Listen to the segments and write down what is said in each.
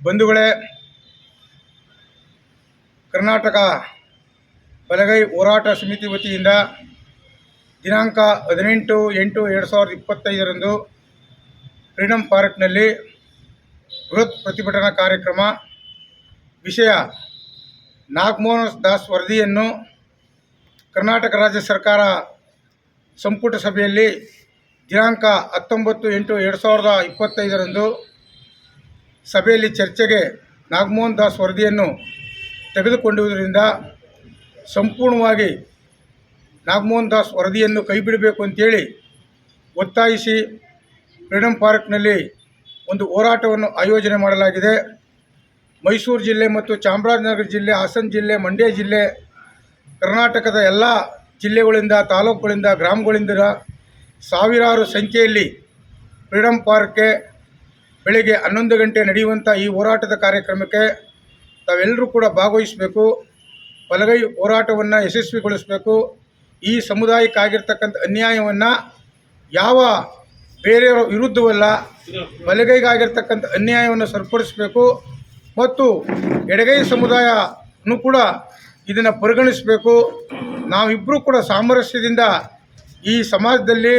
ಬಂಧುಗಳೇ, ಕರ್ನಾಟಕ ಬಲಗೈ ಹೋರಾಟ ಸಮಿತಿ ವತಿಯಿಂದ ದಿನಾಂಕ 18/8/2025 ಫ್ರೀಡಂ ಪಾರ್ಕ್ನಲ್ಲಿ ಬೃಹತ್ ಪ್ರತಿಭಟನಾ ಕಾರ್ಯಕ್ರಮ. ವಿಷಯ: ನಾಗಮೋಹನ್ ದಾಸ್ ವರದಿಯನ್ನು ಕರ್ನಾಟಕ ರಾಜ್ಯ ಸರ್ಕಾರ ಸಂಪುಟ ಸಭೆಯಲ್ಲಿ ದಿನಾಂಕ 19/8/2025 ಸಭೆಯಲ್ಲಿ ಚರ್ಚೆಗೆ ನಾಗಮೋಹನ್ ದಾಸ್ ವರದಿಯನ್ನು ತೆಗೆದುಕೊಂಡಿರುವುದರಿಂದ ಸಂಪೂರ್ಣವಾಗಿ ನಾಗಮೋಹನ್ ದಾಸ್ ವರದಿಯನ್ನು ಕೈಬಿಡಬೇಕು ಅಂತೇಳಿ ಒತ್ತಾಯಿಸಿ ಫ್ರೀಡಂ ಪಾರ್ಕ್ನಲ್ಲಿ ಒಂದು ಹೋರಾಟವನ್ನು ಆಯೋಜನೆ ಮಾಡಲಾಗಿದೆ. ಮೈಸೂರು ಜಿಲ್ಲೆ ಮತ್ತು ಚಾಮರಾಜನಗರ ಜಿಲ್ಲೆ, ಹಾಸನ ಜಿಲ್ಲೆ, ಮಂಡ್ಯ ಜಿಲ್ಲೆ, ಕರ್ನಾಟಕದ ಎಲ್ಲ ಜಿಲ್ಲೆಗಳಿಂದ, ತಾಲೂಕುಗಳಿಂದ, ಗ್ರಾಮಗಳಿಂದ ಸಾವಿರಾರು ಸಂಖ್ಯೆಯಲ್ಲಿ ಫ್ರೀಡಂ ಪಾರ್ಕ್ಗೆ ಬೆಳಗ್ಗೆ 11 ಗಂಟೆ ನಡೆಯುವಂಥ ಈ ಹೋರಾಟದ ಕಾರ್ಯಕ್ರಮಕ್ಕೆ ತಾವೆಲ್ಲರೂ ಕೂಡ ಭಾಗವಹಿಸಬೇಕು. ಬಲಗೈ ಹೋರಾಟವನ್ನು ಯಶಸ್ವಿಗೊಳಿಸಬೇಕು. ಈ ಸಮುದಾಯಕ್ಕಾಗಿರ್ತಕ್ಕಂಥ ಅನ್ಯಾಯವನ್ನು ಯಾವ ಬೇರೆಯವರ ವಿರುದ್ಧವಲ್ಲ, ಬಲಗೈಗಾಗಿರ್ತಕ್ಕಂಥ ಅನ್ಯಾಯವನ್ನು ಸರಿಪಡಿಸಬೇಕು ಮತ್ತು ಎಡಗೈ ಸಮುದಾಯನೂ ಕೂಡ ಇದನ್ನು ಪರಿಗಣಿಸಬೇಕು. ನಾವಿಬ್ಬರೂ ಕೂಡ ಸಾಮರಸ್ಯದಿಂದ ಈ ಸಮಾಜದಲ್ಲಿ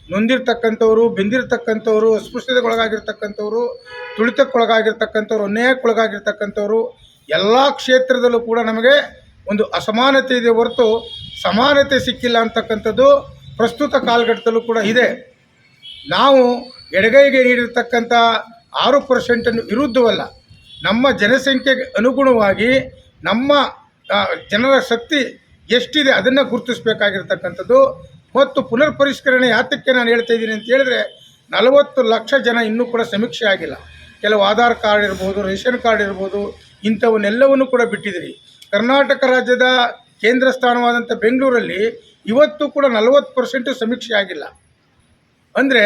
ನೊಂದಿರ್ತಕ್ಕಂಥವ್ರು, ಬೆಂದಿರ್ತಕ್ಕಂಥವ್ರು, ಅಸ್ಪೃಶ್ಯತೆಗೊಳಗಾಗಿರ್ತಕ್ಕಂಥವ್ರು, ತುಳಿತಕ್ಕೊಳಗಾಗಿರ್ತಕ್ಕಂಥವ್ರು, ಅನ್ಯಾಯಕ್ಕೊಳಗಾಗಿರ್ತಕ್ಕಂಥವ್ರು ಎಲ್ಲ ಕ್ಷೇತ್ರದಲ್ಲೂ ಕೂಡ ನಮಗೆ ಒಂದು ಅಸಮಾನತೆ ಇದೆ ಹೊರತು ಸಮಾನತೆ ಸಿಕ್ಕಿಲ್ಲ ಅಂತಕ್ಕಂಥದ್ದು ಪ್ರಸ್ತುತ ಕಾಲಘಟ್ಟದಲ್ಲೂ ಕೂಡ ಇದೆ. ನಾವು ಎಡಗೈಗೆ ನೀಡಿರ್ತಕ್ಕಂಥ 6% ವಿರುದ್ಧವಲ್ಲ, ನಮ್ಮ ಜನಸಂಖ್ಯೆಗೆ ಅನುಗುಣವಾಗಿ ನಮ್ಮ ಜನರ ಶಕ್ತಿ ಎಷ್ಟಿದೆ ಅದನ್ನು ಗುರುತಿಸಬೇಕಾಗಿರ್ತಕ್ಕಂಥದ್ದು. ಮತ್ತು ಪುನರ್ ಪರಿಷ್ಕರಣೆ ಯಾತಕ್ಕೆ ನಾನು ಹೇಳ್ತಾ ಇದ್ದೀನಿ ಅಂತ ಹೇಳಿದ್ರೆ, 40 ಲಕ್ಷ ಜನ ಇನ್ನೂ ಕೂಡ ಸಮೀಕ್ಷೆ ಆಗಿಲ್ಲ. ಕೆಲವು ಆಧಾರ್ ಕಾರ್ಡ್ ಇರ್ಬೋದು, ರೇಷನ್ ಕಾರ್ಡ್ ಇರ್ಬೋದು, ಇಂಥವನ್ನೆಲ್ಲವನ್ನು ಕೂಡ ಬಿಟ್ಟಿದ್ದೀರಿ. ಕರ್ನಾಟಕ ರಾಜ್ಯದ ಕೇಂದ್ರ ಸ್ಥಾನವಾದಂಥ ಬೆಂಗಳೂರಲ್ಲಿ ಇವತ್ತು ಕೂಡ 40% ಸಮೀಕ್ಷೆ ಆಗಿಲ್ಲ. ಅಂದರೆ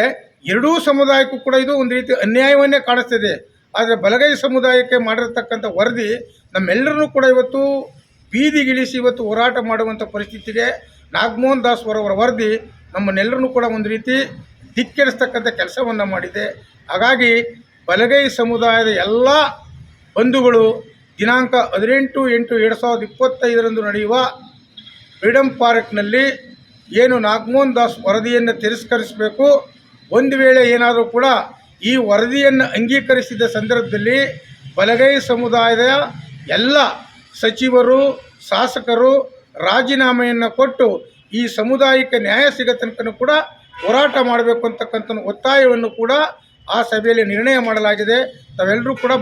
ಎರಡೂ ಸಮುದಾಯಕ್ಕೂ ಕೂಡ ಇದು ಒಂದು ರೀತಿ ಅನ್ಯಾಯವನ್ನೇ ಕಾಣಿಸ್ತಿದೆ. ಆದರೆ ಬಲಗೈ ಸಮುದಾಯಕ್ಕೆ ಮಾಡಿರ್ತಕ್ಕಂಥ ವರದಿ ನಮ್ಮೆಲ್ಲರನ್ನೂ ಕೂಡ ಇವತ್ತು ಬೀದಿಗಿಳಿಸಿ ಇವತ್ತು ಹೋರಾಟ ಮಾಡುವಂಥ ಪರಿಸ್ಥಿತಿಗೆ ನಾಗಮೋಹನ್ ದಾಸ್ ಅವರ ವರದಿ ನಮ್ಮನ್ನೆಲ್ಲರನ್ನೂ ಕೂಡ ಒಂದು ರೀತಿ ಧಿಕ್ಕರಿಸ್ತಕ್ಕಂಥ ಕೆಲಸವನ್ನು ಮಾಡಿದೆ. ಹಾಗಾಗಿ ಬಲಗೈ ಸಮುದಾಯದ ಎಲ್ಲ ಬಂಧುಗಳು ದಿನಾಂಕ 18/8/2025 ನಡೆಯುವ ಫ್ರೀಡಂ ಪಾರ್ಕ್ನಲ್ಲಿ ಏನು ನಾಗಮೋಹನ್ ದಾಸ್ ವರದಿಯನ್ನು ತಿರಸ್ಕರಿಸಬೇಕು. ಒಂದು ವೇಳೆ ಏನಾದರೂ ಕೂಡ ಈ ವರದಿಯನ್ನು ಅಂಗೀಕರಿಸಿದ ಸಂದರ್ಭದಲ್ಲಿ ಬಲಗೈ ಸಮುದಾಯದ ಎಲ್ಲ ಸಚಿವರು, ಶಾಸಕರು ರಾಜೀನಾಮೆಯನ್ನು ಕೊಟ್ಟು ಈ ಸಮುದಾಯಕ್ಕೆ ನ್ಯಾಯ ಸಿಗೋ ತನಕ ಕೂಡ ಹೋರಾಟ ಮಾಡಬೇಕು ಅಂತಕ್ಕಂಥ ಒತ್ತಾಯವನ್ನು ಕೂಡ ಆ ಸಭೆಯಲ್ಲಿ ನಿರ್ಣಯ ಮಾಡಲಾಗಿದೆ. ತಾವೆಲ್ಲರೂ ಕೂಡ